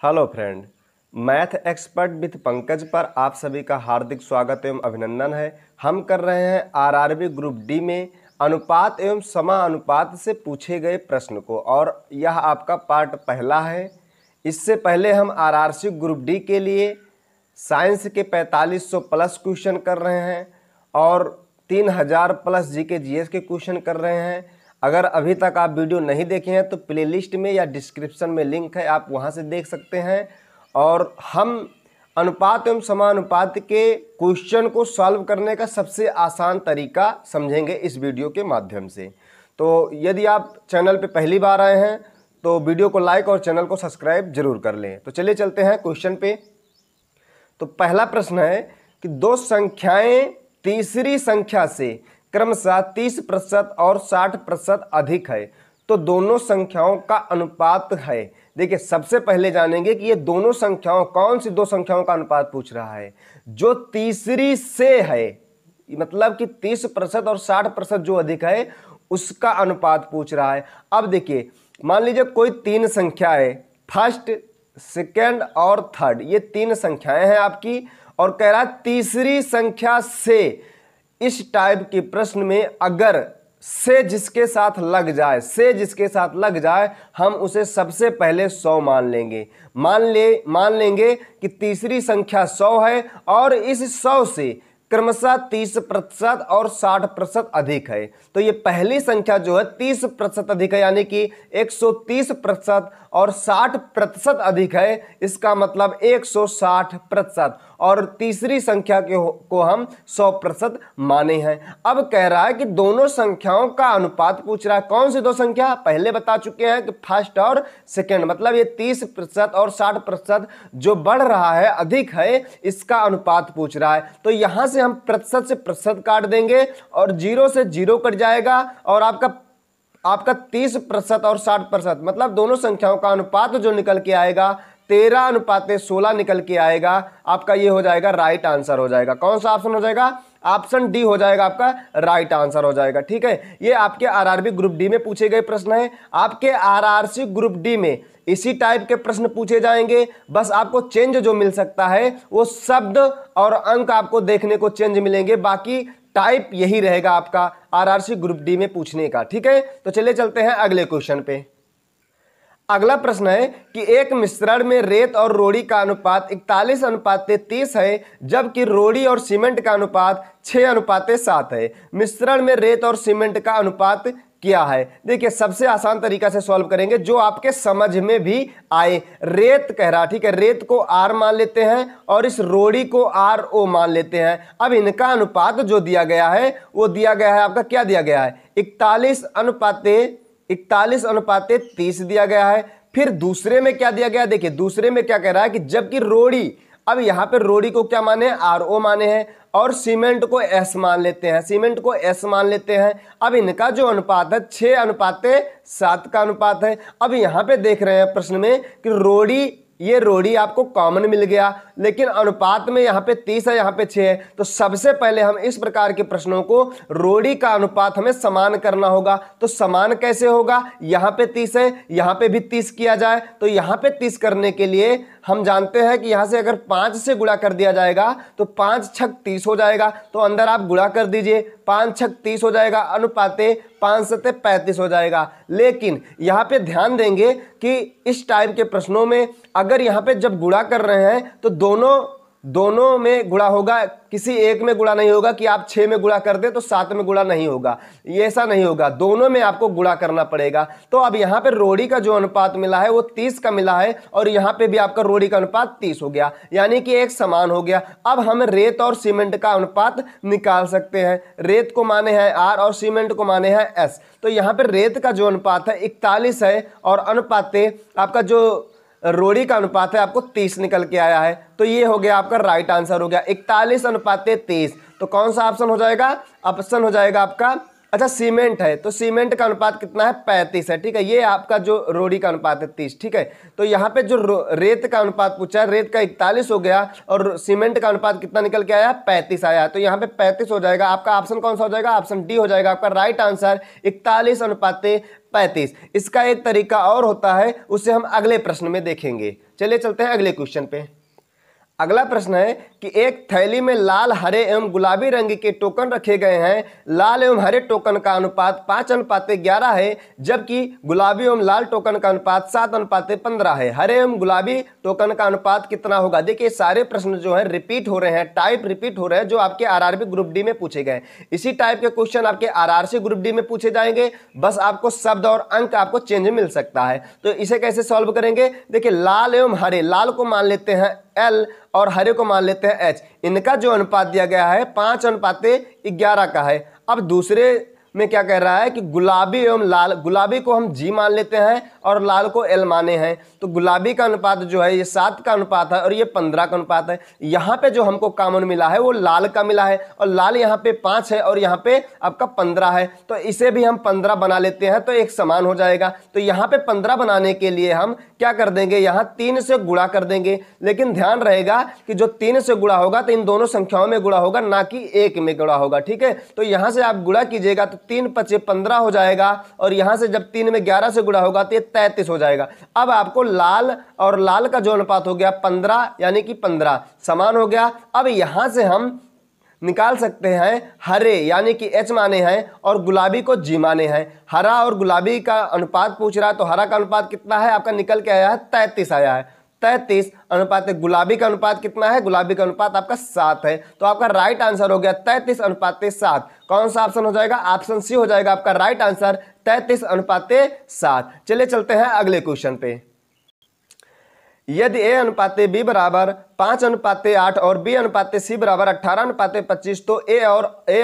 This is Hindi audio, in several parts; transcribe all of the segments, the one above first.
Hello friend, math expert with Pankaj पर आप सभी का हार्दिक स्वागत एवं अभिनंदन है। हम कर रहे हैं आरआरबी ग्रुप डी में अनुपात एवं समानुपात से पूछे गए प्रश्न को, और यह आपका पार्ट पहला है। इससे पहले हम आरआरसी ग्रुप डी के लिए साइंस के 4500 प्लस क्वेश्चन कर रहे हैं और 3000 प्लस जीके जीएस के क्वेश्चन कर रहे हैं। अगर अभी तक आप वीडियो नहीं देखे हैं तो प्लेलिस्ट में या डिस्क्रिप्शन में लिंक है, आप वहां से देख सकते हैं। और हम अनुपात एवं समानुपात के क्वेश्चन को सॉल्व करने का सबसे आसान तरीका समझेंगे इस वीडियो के माध्यम से। तो यदि आप चैनल पे पहली बार आए हैं तो वीडियो को लाइक और चैनल को सब्सक्राइब जरूर कर लें। तो चलिए चलते हैं क्वेश्चन पे। तो पहला प्रश्न है कि दो संख्याएं तीसरी संख्या से क्रमशः 30% और 60% अधिक है तो दोनों संख्याओं का अनुपात है। देखिए, सबसे पहले जानेंगे कि ये दोनों संख्याओं कौन सी दो संख्याओं का अनुपात पूछ रहा है। जो तीसरी से है, मतलब कि 30% और 60% जो अधिक है उसका अनुपात पूछ रहा है। अब देखिए, मान लीजिए कोई तीन संख्या है, फर्स्ट, सेकेंड और थर्ड, ये तीन संख्याएं हैं आपकी, और कह रहा है तीसरी संख्या से। इस टाइप के प्रश्न में अगर से जिसके साथ लग जाए, हम उसे सबसे पहले 100 मान लेंगे। मान लेंगे कि तीसरी संख्या 100 है और इस 100 से क्रमशः 30% और 60% अधिक है। तो ये पहली संख्या जो है 30% अधिक है, यानी कि 130% और 60% अधिक है, इसका मतलब 160%। और तीसरी संख्या को हम 100% माने हैं। अब कह रहा है कि दोनों संख्याओं का अनुपात पूछ रहा है। कौन सी दो संख्या? पहले बता चुके हैं कि फर्स्ट और सेकेंड, मतलब ये 30% और 60% जो बढ़ रहा है, अधिक है, इसका अनुपात पूछ रहा है। तो यहां से हम प्रतिशत से प्रतिशत काट देंगे और 0 से 0 कट जाएगा और आपका 30% और 60%, मतलब दोनों संख्याओं का अनुपात जो निकल के आएगा 13:16 निकल के आएगा। आपका ये हो जाएगा राइट आंसर हो जाएगा। कौन सा ऑप्शन हो जाएगा? ऑप्शन डी हो जाएगा, आपका राइट आंसर हो जाएगा। ठीक है, ये आपके आरआरबी ग्रुप डी में पूछे गए प्रश्न है। आपके आरआरसी ग्रुप डी में इसी टाइप के प्रश्न पूछे जाएंगे, बस आपको चेंज जो मिल सकता है वो शब्द और अंक आपको देखने को चेंज मिलेंगे, बाकी टाइप यही रहेगा आपका आरआरसी ग्रुप डी में पूछने का। ठीक है, तो चलिए चलते हैं अगले क्वेश्चन पे। अगला प्रश्न है कि एक मिश्रण में रेत और रोड़ी का अनुपात 41:30 है, जबकि रोड़ी और सीमेंट का अनुपात 6:7 है। मिश्रण में रेत और सीमेंट का अनुपात क्या है? देखिए, सबसे आसान तरीका से सॉल्व करेंगे जो आपके समझ में भी आए। रेत कह रहा, ठीक है, रेत को R मान लेते हैं और इस रोड़ी को RO मान लेते हैं। अब इनका अनुपात जो दिया गया है वो दिया गया है आपका, क्या दिया गया है? 41:30 दिया गया है। फिर दूसरे में क्या दिया गया? देखिए, दूसरे में क्या कह रहा है कि जबकि रोड़ी, अब यहां पे रोड़ी को क्या माने? RO माने हैं, और सीमेंट को S मान लेते हैं। अब इनका जो अनुपात है 6:7 का अनुपात है। अब यहां पे देख रहे हैं प्रश्न में कि ये रोड़ी आपको कॉमन मिल गया, लेकिन अनुपात में यहाँ पे 30 है, यहाँ पे 6 है। तो सबसे पहले हम इस प्रकार के प्रश्नों को रोड़ी का अनुपात हमें समान करना होगा। तो समान कैसे होगा? यहाँ पे 30 है, यहाँ पे भी 30 किया जाए। तो यहाँ पे 30 करने के लिए हम जानते हैं कि यहाँ से अगर 5 से गुणा कर दिया जाएगा तो 5 छक 30 हो जाएगा। तो अंदर आप गुणा कर दीजिए, 5 छक 30 हो जाएगा, अनुपाते 5 सते 35 हो जाएगा। लेकिन यहाँ पे ध्यान देंगे कि इस टाइप के प्रश्नों में अगर यहाँ पे जब गुणा कर रहे हैं तो दोनों में गुणा होगा, किसी एक में गुणा नहीं होगा कि आप 6 में गुणा कर दे तो 7 में गुणा नहीं होगा, ये ऐसा नहीं होगा, दोनों में आपको गुणा करना पड़ेगा। तो अब यहाँ पे रोड़ी का जो अनुपात मिला है वो 30 का मिला है, और यहाँ पे भी आपका रोड़ी का अनुपात 30 हो गया, यानी कि एक समान हो गया। अब हम रेत और सीमेंट का अनुपात निकाल सकते हैं। रेत को माने हैं R और सीमेंट को माने हैं S। तो यहाँ पे रेत का जो अनुपात है 41 है, और अनुपाते आपका जो रोड़ी का अनुपात है आपको 30 निकल के आया है। तो ये हो गया आपका राइट आंसर हो गया 41:30। तो कौन सा ऑप्शन हो जाएगा? ऑप्शन हो जाएगा आपका, अच्छा, सीमेंट है तो सीमेंट का अनुपात कितना है? 35 है। ठीक है, ये आपका जो रोड़ी का अनुपात है 30। ठीक है, तो यहाँ पे जो रेत का अनुपात पूछा है, रेत का 41 हो गया और सीमेंट का अनुपात कितना निकल के आया? 35 आया। तो यहाँ पे 35 हो जाएगा। आपका ऑप्शन कौन सा हो जाएगा? ऑप्शन डी हो जाएगा आपका राइट आंसर, 41:35 35। इसका एक तरीका और होता है, उसे हम अगले प्रश्न में देखेंगे। चलिए चलते हैं अगले क्वेश्चन पे। अगला प्रश्न है कि एक थैली में लाल, हरे एवं गुलाबी रंग के टोकन रखे गए हैं। लाल एवं हरे टोकन का अनुपात 5:11 है, जबकि गुलाबी एवं लाल टोकन का अनुपात 7:15 है। हरे एवं गुलाबी टोकन का अनुपात कितना होगा? देखिए सारे प्रश्न जो है रिपीट हो रहे हैं, टाइप रिपीट हो रहे हैं, जो आपके आरआरबी ग्रुप डी में पूछे गए। इसी टाइप के क्वेश्चन आपके आरआरसी ग्रुप डी में पूछे जाएंगे, बस आपको शब्द और अंक आपको चेंज मिल सकता है। तो इसे कैसे सॉल्व करेंगे? देखिए लाल एवं हरे, लाल को मान लेते हैं L और हरे को मान लेते हैं H। इनका जो अनुपात दिया गया है 5:11 का है। अब दूसरे में क्या कह रहा है कि गुलाबी एवं लाल, गुलाबी को हम G मान लेते हैं और लाल को L माने हैं। तो गुलाबी का अनुपात जो है ये 7 का अनुपात है और ये 15 का अनुपात है। यहाँ पे जो हमको कॉमन मिला है वो लाल का मिला है, और लाल यहाँ पे 5 है और यहाँ पे आपका 15 है। तो इसे भी हम 15 बना लेते हैं तो एक समान हो जाएगा। तो यहाँ पे 15 बनाने के लिए हम क्या कर देंगे, यहाँ 3 से गुणा कर देंगे। लेकिन ध्यान रहेगा कि जो 3 से गुणा होगा तो इन दोनों संख्याओं में गुणा होगा, ना कि 1 में गुणा होगा। ठीक है, तो यहाँ से आप गुणा कीजिएगा तो 3×5=15 हो जाएगा, और यहां से जब 3 में 11 से गुणा होगा तो ये 33 हो जाएगा। अब आपको लाल और लाल का जो अनुपात हो गया 15, यानी कि 15 समान हो गया। अब यहां से हम निकाल सकते हैं हरे, यानी कि H माने हैं और गुलाबी को G माने हैं। हरा और गुलाबी का अनुपात पूछ रहा है, तो हरा का अनुपात कितना है आपका निकल के आया है 33 आया है। 33 अनुपात गुलाबी का अनुपात कितना है? गुलाबी का अनुपात आपका 7 है। तो आपका राइट आंसर हो गया 33:7। कौन सा ऑप्शन हो जाएगा? ऑप्शन सी हो जाएगा आपका राइट आंसर, 33:7। चलिए चलते हैं अगले क्वेश्चन पे। यदि A/B बराबर 5:8 और B/C बराबर 18:25, तो A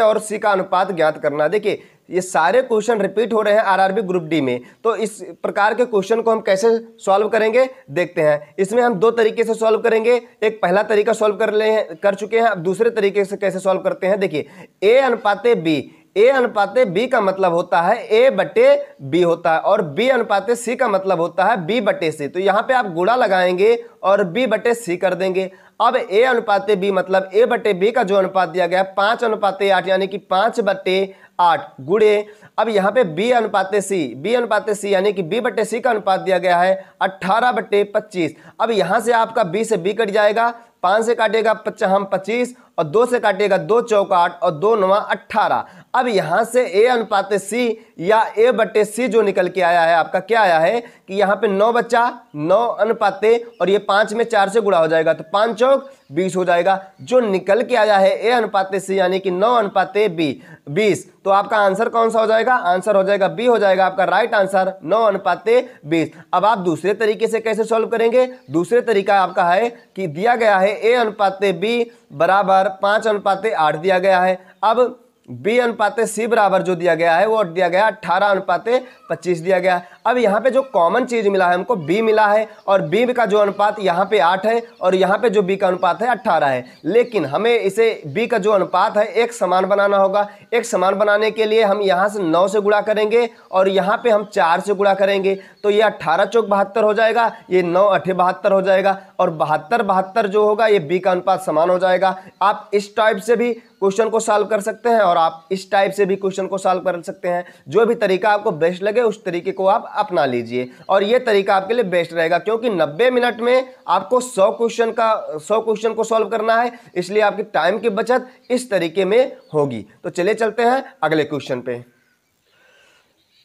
और C का अनुपात ज्ञात करना। देखिए ये सारे क्वेश्चन रिपीट हो रहे हैं आरआरबी ग्रुप डी में, तो इस प्रकार के क्वेश्चन को हम कैसे सॉल्व करेंगे देखते हैं। इसमें हम 2 तरीके से सॉल्व करेंगे। एक पहला तरीका सॉल्व कर चुके हैं, अब दूसरे तरीके से कैसे सॉल्व करते हैं। देखिए A/B, A/B का मतलब होता है A/B होता है, और B/C का मतलब होता है B/C। तो यहाँ पे आप गुणा लगाएंगे और B/C कर देंगे। अब A/B मतलब A/B का जो अनुपात दिया गया 5:8, यानी कि 5/8 गुणे, अब यहाँ पे B/C यानी कि B/C का अनुपात दिया गया है 18/25। अब यहाँ से आपका B से B कट जाएगा, 5 से काटेगा 25 और 2 से काटेगा 2 चौक 8 और 2 9 18। अब यहां से A/C या A/C जो निकल के आया है आपका क्या आया है कि यहाँ पे 9 बचा 9 अनुपाते, और ये 5 में 4 से गुणा हो जाएगा तो 5 चौक 20 हो जाएगा। जो निकल के आया है A/C यानी कि 9:B 20। तो आपका आंसर कौन सा हो जाएगा? आंसर हो जाएगा B हो जाएगा आपका राइट आंसर, 9:20। अब आप दूसरे तरीके से कैसे सॉल्व करेंगे? दूसरे तरीका आपका है कि दिया गया है A/B बराबर 5:8 दिया गया है। अब B/C बराबर जो दिया गया है वो दिया गया 18:25 दिया गया। अब यहाँ पे जो कॉमन चीज मिला है हमको B मिला है, और B का जो अनुपात यहाँ पे 8 है और यहाँ पे जो B का अनुपात है 18 है। लेकिन हमें इसे B का जो अनुपात है एक समान बनाना होगा। एक समान बनाने के लिए हम यहाँ से 9 से गुणा करेंगे और यहाँ पे हम 4 से गुणा करेंगे, तो ये 18 चौक 72 हो जाएगा, ये 9 8 72 हो जाएगा, और 72 जो होगा ये B का अनुपात समान हो जाएगा। आप इस टाइप से भी क्वेश्चन को सॉल्व कर सकते हैं और आप इस टाइप से भी क्वेश्चन को सॉल्व कर सकते हैं। जो भी तरीका आपको बेस्ट लगे उस तरीके को आप अपना लीजिए, और ये तरीका आपके लिए बेस्ट रहेगा, क्योंकि 90 मिनट में आपको 100 क्वेश्चन को सॉल्व करना है, इसलिए आपकी टाइम की बचत इस तरीके में होगी। तो चलिए चलते हैं अगले क्वेश्चन पे।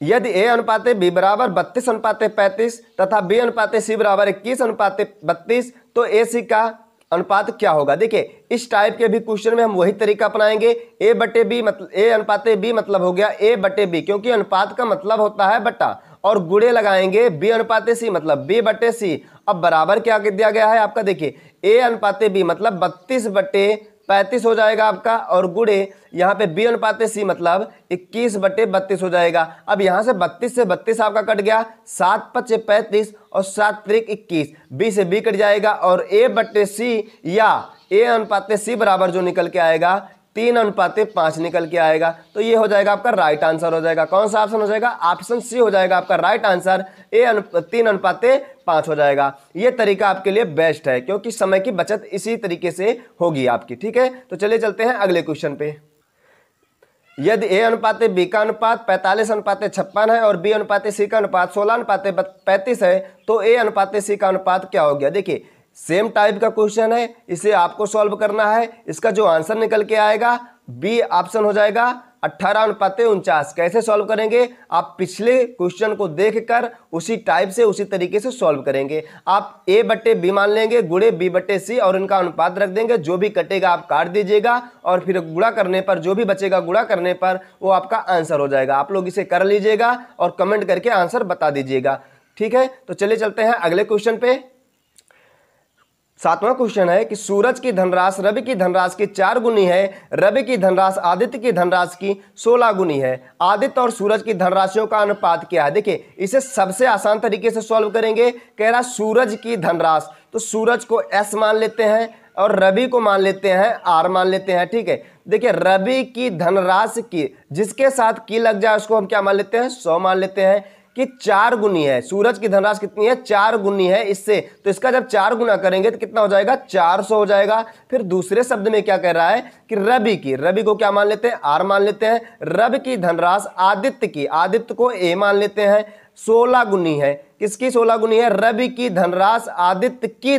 यदि A/B बराबर 32:35 तथा B/C बराबर 21:32, तो AC का अनुपात क्या होगा? देखिए इस टाइप के भी क्वेश्चन में हम वही तरीका अपनाएंगे। A/B मतलब A/B मतलब हो गया A/B, क्योंकि अनुपात का मतलब होता है बटा, और गुणे लगाएंगे B/C मतलब B/C। अब बराबर क्या दिया गया है आपका? देखिए A/B मतलब 32/35 हो जाएगा आपका, और गुणे यहाँ पे B/C मतलब 21/32 हो जाएगा। अब यहाँ से 32 से 32 आपका कट गया, 7×5 35 और 7 त्रिक 21, B से B कट जाएगा, और A/C या A/C बराबर जो निकल के आएगा 3:5 निकल के आएगा। तो ये हो जाएगा आपका राइट आंसर हो जाएगा। कौन सा ऑप्शन हो जाएगा? ऑप्शन सी हो जाएगा आपका राइट आंसर, 3:5 हो जाएगा। ये तरीका आपके लिए बेस्ट है, क्योंकि समय की बचत इसी तरीके से होगी आपकी। ठीक है, तो चलिए चलते हैं अगले क्वेश्चन पे। यदि ए अनुपात बी का अनुपात 45:56 है और बी अनुपात सी का अनुपात 16:35 है तो ए अनुपात सी का अनुपात क्या हो गया। देखिए सेम टाइप का क्वेश्चन है, इसे आपको सॉल्व करना है। इसका जो आंसर निकल के आएगा बी ऑप्शन हो जाएगा 18:49। कैसे सॉल्व करेंगे, आप पिछले क्वेश्चन को देखकर उसी टाइप से उसी तरीके से सॉल्व करेंगे। आप ए बट्टे बी मान लेंगे गुणे बी बट्टे सी और इनका अनुपात रख देंगे, जो भी कटेगा आप काट दीजिएगा और फिर गुणा करने पर जो भी बचेगा गुणा करने पर वो आपका आंसर हो जाएगा। आप लोग इसे कर लीजिएगा और कमेंट करके आंसर बता दीजिएगा, ठीक है। तो चलिए चलते हैं अगले क्वेश्चन पे। 7वां क्वेश्चन है कि सूरज की धनराशि रवि की धनराशि की 4 गुनी है, रवि की धनराशि आदित्य की धनराशि की 16 गुनी है। आदित्य और सूरज की धनराशियों का अनुपात क्या है। देखिए इसे सबसे आसान तरीके से सॉल्व करेंगे। कह रहा सूरज की धनराशि, तो सूरज को S मान लेते हैं और रवि को मान लेते हैं R मान लेते हैं, ठीक है। देखिए रवि की धनराशि की जिसके साथ की लग जाए उसको हम क्या मान लेते हैं 100 मान लेते हैं कि 4 गुनी है। सूरज की धनराशि कितनी है 4 गुनी है इससे, तो इसका जब 4 गुना करेंगे तो कितना हो जाएगा 400 हो जाएगा। फिर दूसरे शब्द में क्या कह रहा है कि रवि को क्या मान लेते हैं R मान लेते हैं। रवि की धनराशि आदित्य को A मान लेते हैं 16 गुनी है। किसकी 16 गुनी है, रवि की धनराशि आदित्य की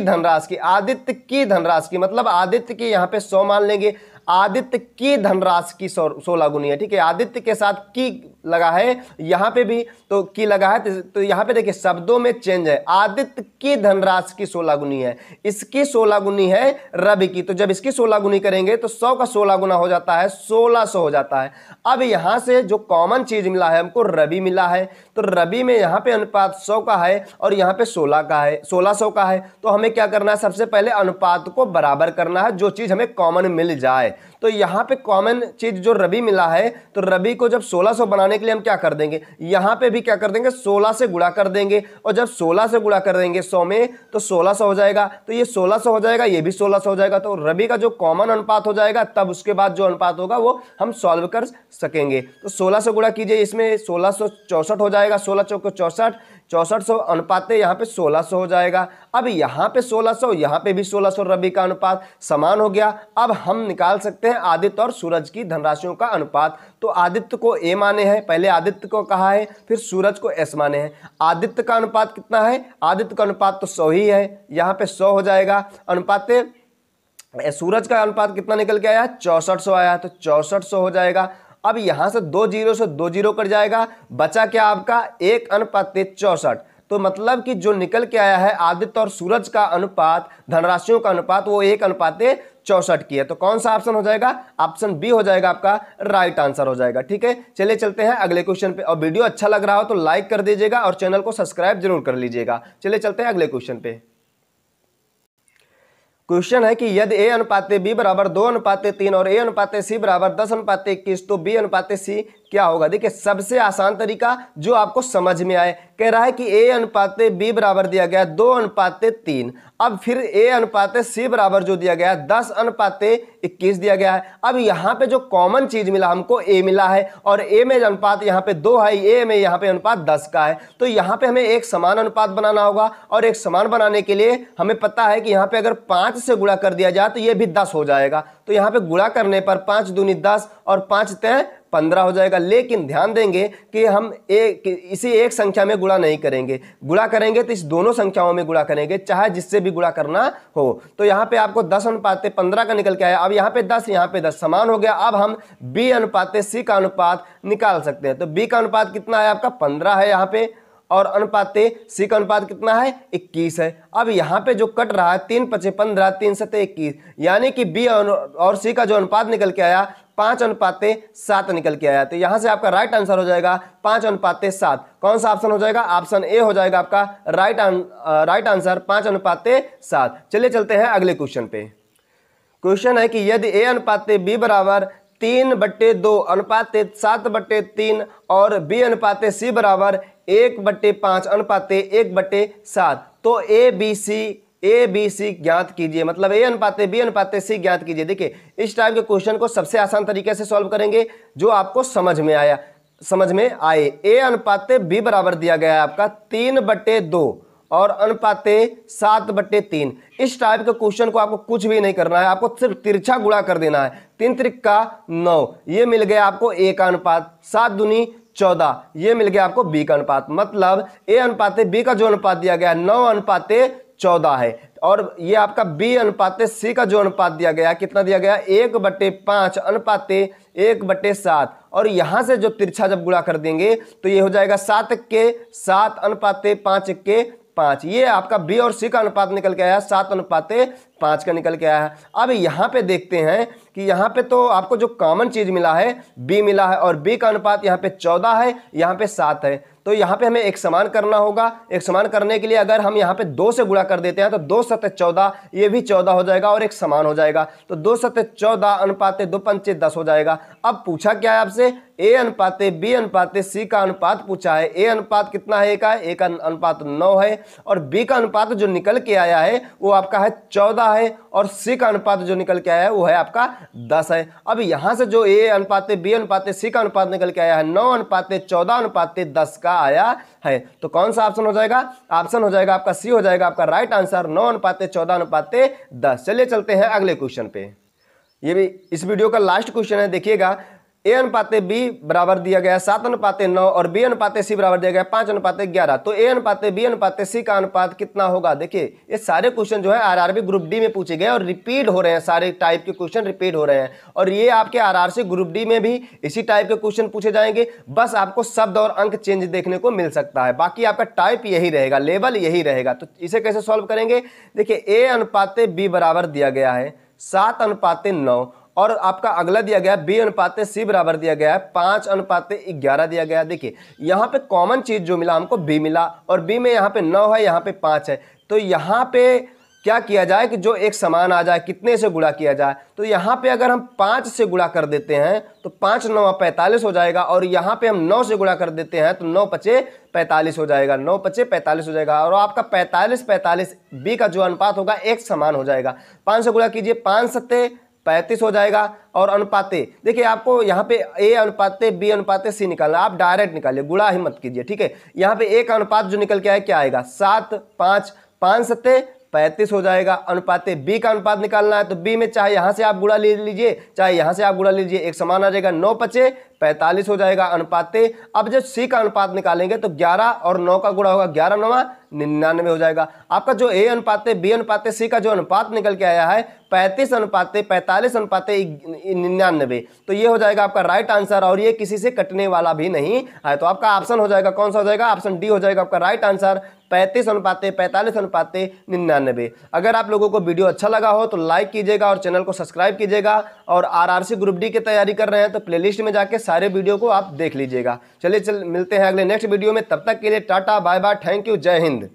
धनराशि की मतलब आदित्य की यहाँ पे 100 मान लेंगे। आदित्य की धनराशि की 16 गुनी है, ठीक है। आदित्य के साथ की लगा है, यहाँ पे भी तो की लगा है, तो यहाँ पे देखिए शब्दों में चेंज है। आदित्य की धनराशि की 16 गुनी है, इसकी 16 गुनी है रवि की, तो जब इसकी 16 गुनी करेंगे तो 100 का 16 गुना हो जाता है 1600 हो जाता है। अब यहाँ से जो कॉमन चीज मिला है हमको रवि मिला है, तो रवि में यहाँ पे अनुपात 100 का है और यहाँ पे 1600 का है। तो हमें क्या करना है, सबसे पहले अनुपात को बराबर करना है, जो चीज हमें कॉमन मिल जाए। तो यहाँ पे कॉमन चीज जो रवि मिला है, तो रवि को जब 1600 बनाने के लिए हम क्या कर देंगे, यहाँ पे भी क्या कर देंगे 16 से गुणा कर देंगे, और जब 16 से गुणा कर देंगे 100 में तो 1600 हो जाएगा। तो ये 1600 हो जाएगा, ये भी 1600 हो जाएगा। तो रवि का जो कॉमन अनुपात हो जाएगा, तब उसके बाद जो अनुपात होगा वो हम सॉल्व कर सकेंगे। तो 16 से गुणा कीजिए, इसमें 1664 हो जाएगा, 16 चौको 6400 अनुपात यहाँ पे 1600 हो जाएगा। अब यहाँ पे 1600, यहाँ पे भी 1600, रवि का अनुपात समान हो गया। अब हम निकाल सकते हैं आदित्य और सूरज की धनराशियों का अनुपात। तो आदित्य को A माने हैं, पहले आदित्य को कहा है, फिर सूरज को S माने हैं। आदित्य का अनुपात कितना है, आदित्य का अनुपात तो 100 ही है, यहाँ पे 100 हो जाएगा। अनुपात सूरज का अनुपात कितना निकल के आया 6400 आया, तो 6400 हो जाएगा। अब यहां से 2 जीरो से 2 जीरो कट जाएगा, बचा क्या आपका 1:64। तो मतलब कि जो निकल के आया है आदित्य और सूरज का अनुपात, धनराशियों का अनुपात, वो 1:64 की है। तो कौन सा ऑप्शन हो जाएगा, ऑप्शन बी हो जाएगा आपका राइट आंसर हो जाएगा, ठीक है। चलिए चलते हैं अगले क्वेश्चन पे, और वीडियो अच्छा लग रहा हो तो लाइक कर दीजिएगा और चैनल को सब्सक्राइब जरूर कर लीजिएगा। चलिए चलते हैं अगले क्वेश्चन पे। क्वेश्चन है कि यदि A अनुपात B बराबर 2:3 और A अनुपात C बराबर 10:21 तो B अनुपात C क्या होगा। देखिए सबसे आसान तरीका जो आपको समझ में आए, कह रहा है कि A अनुपात B बराबर दिया गया 2:3, अब फिर A अनुपात C बराबर जो दिया गया 10:21 दिया गया है। अब यहाँ पे जो कॉमन चीज मिला हमको A मिला है, और A में अनुपात यहाँ पे 2 है, A में यहाँ पे अनुपात 10 का है। तो यहाँ पे हमें एक समान अनुपात बनाना होगा, और एक समान बनाने के लिए हमें पता है कि यहाँ पे अगर 5 से गुणा कर दिया जाए तो ये भी 10 हो जाएगा। तो यहाँ पे गुणा करने पर 5 दूनी 10 और 5 तिया 15 हो जाएगा। लेकिन ध्यान देंगे कि हम इसी एक संख्या में गुणा नहीं करेंगे, गुणा करेंगे तो इस दोनों संख्याओं में गुणा करेंगे, चाहे जिससे भी गुणा करना हो। तो यहाँ पे आपको 10:15 का निकल के आया। अब यहाँ पे 10, यहाँ पे 10 समान हो गया। अब हम B अनुपात C का अनुपात निकाल सकते हैं। तो B का अनुपात कितना है आपका 15 है यहाँ पे, और अनुपात C का अनुपात कितना है 21 है। अब यहाँ पे जो कट रहा है 3×5 15, 3×7 21, यानी कि B और C का जो अनुपात निकल के आया 5:7 निकल के आया। तो यहाँ से आपका राइट आंसर हो जाएगा 5:7। कौन सा ऑप्शन हो जाएगा, ऑप्शन ए हो जाएगा आपका राइट आंसर 5:7। चलिए चलते हैं अगले क्वेश्चन पे। क्वेश्चन है कि यदि A अनुपात B बराबर 3/2 अनुपात 7/3 और B अनुपात C बराबर 1/5 अनुपात 1/7 तो ए बी सी ज्ञात कीजिए। मतलब A अनुपात B अनुपात C ज्ञात कीजिए। देखिए इस टाइप के क्वेश्चन को सबसे आसान तरीके से सॉल्व करेंगे जो आपको समझ में आए। A अनुपात B बराबर दिया गया है आपका 3/2 और अनुपाते 7/3। इस टाइप के क्वेश्चन को आपको कुछ भी नहीं करना है, आपको सिर्फ तिरछा गुणा कर देना है। 3 त्रिका 9, ये मिल गया आपको ए का अनुपात। 7 दूनी 14, ये मिल गया आपको बी का अनुपात। मतलब ए अनुपाते बी का जो अनुपात दिया गया 9/14 है। और ये आपका बी अनुपाते सी का जो अनुपात दिया गया कितना दिया गया 1/5 अनुपाते 1/7। और यहां से जो तिरछा जब गुणा कर देंगे तो ये हो जाएगा 7 के 7 अनुपाते 5 के 5। ये आपका बी और सी का अनुपात निकल के आया 7/5 का निकल के आया है। अब यहाँ पे देखते हैं कि यहाँ पे तो आपको जो कॉमन चीज मिला है बी मिला है, और बी का अनुपात यहाँ पे 14 है, यहाँ पे 7 है। तो यहाँ पे हमें एक समान करना होगा। एक समान करने के लिए अगर हम यहाँ पे 2 से गुणा कर देते हैं तो 2 7 14, ये भी 14 हो जाएगा और एक समान हो जाएगा। तो 2 7 14 अनुपाते 2 पंचे 10 हो जाएगा। अब पूछा क्या है आपसे, ए अनुपाते बी अनुपाते सी का अनुपात पूछा है। ए अनुपात कितना है, ए का अनुपात 9 है, और बी का अनुपात जो निकल के आया है वो आपका है 14 है, और सी का अनुपात जो निकल के आया है वो है आपका 10 है। अब यहां से जो ए अनुपाते बी अनुपाते सी का अनुपात निकल के आया है 9/14/10 का आया है। तो कौन सा ऑप्शन हो जाएगा, ऑप्शन हो जाएगा आपका सी हो जाएगा आपका राइट आंसर 9/14/10। चलिए चलते हैं अगले क्वेश्चन पे। ये भी इस वीडियो का लास्ट क्वेश्चन है, देखिएगा। ए अनुपाते बी बराबर दिया गया 7/9 और बी अनुपाते सी बराबर दिया गया 5/11। तो ए अनुपाते बी अनुपाते सी का अनुपात कितना होगा। देखिए ये सारे क्वेश्चन जो है आरआरबी ग्रुप डी में पूछे गए और रिपीट हो रहे हैं, सारे टाइप के क्वेश्चन रिपीट हो रहे हैं। और ये आपके आरआरसी ग्रुप डी में भी इसी टाइप के क्वेश्चन पूछे जाएंगे, बस आपको शब्द और अंक चेंज देखने को मिल सकता है। बाकी आपका टाइप यही रहेगा, लेवल यही रहेगा। तो इसे कैसे सॉल्व करेंगे, देखिए ए अनुपाते बी बराबर दिया गया है 7/9, और आपका अगला दिया गया बी अनुपाते सी बराबर दिया गया है 5/11 दिया गया। देखिए यहाँ पे कॉमन चीज जो मिला हमको बी मिला, और बी में यहाँ पे 9 है, यहाँ पे 5 है। तो यहाँ पे क्या किया जाए कि जो एक समान आ जाए, कितने से गुणा किया जाए। तो यहाँ पे अगर हम 5 से गुणा कर देते हैं तो 5 9 45 हो जाएगा, और यहाँ पे हम 9 से गुणा कर देते हैं तो 9 5 45 हो जाएगा, 9 5 45 हो जाएगा। और आपका 45 बी का जो अनुपात होगा एक समान हो जाएगा। 5 से गुणा कीजिए, 5 7 35 हो जाएगा। और अनुपाते देखिए आपको यहाँ पे ए अनुपाते बी अनुपाते सी निकालना, आप डायरेक्ट निकालिए, गुणा ही मत कीजिए, ठीक है। यहाँ पे ए का अनुपात जो निकल के आए क्या आएगा 7 5 5 7 35 हो जाएगा। अनुपाते बी का अनुपात निकालना है तो बी में चाहे यहाँ से आप गुणा ले लीजिए चाहे यहाँ से आप गुणा लीजिए, एक समान आ जाएगा, 9 5 45 हो जाएगा अनुपाते। अब जब सी का अनुपात निकालेंगे तो 11 और 9 का गुणा होगा 11 9 99 हो जाएगा। आपका जो ए अनुपाते बी अनुपाते सी का जो अनुपात निकल के आया है 35/45 तो ये हो जाएगा आपका राइट आंसर, और ये किसी से कटने वाला भी नहीं है। तो आपका ऑप्शन हो जाएगा, कौन सा हो जाएगा, ऑप्शन डी हो जाएगा आपका राइट आंसर 35/45 अगर आप लोगों को वीडियो अच्छा लगा हो तो लाइक कीजिएगा और चैनल को सब्सक्राइब कीजिएगा। और आरआरसी ग्रुप डी की तैयारी कर रहे हैं तो प्लेलिस्ट में जाके सारे वीडियो को आप देख लीजिएगा। चलिए मिलते हैं अगले नेक्स्ट वीडियो में, तब तक के लिए tata bye bye, thank you, जय हिंद।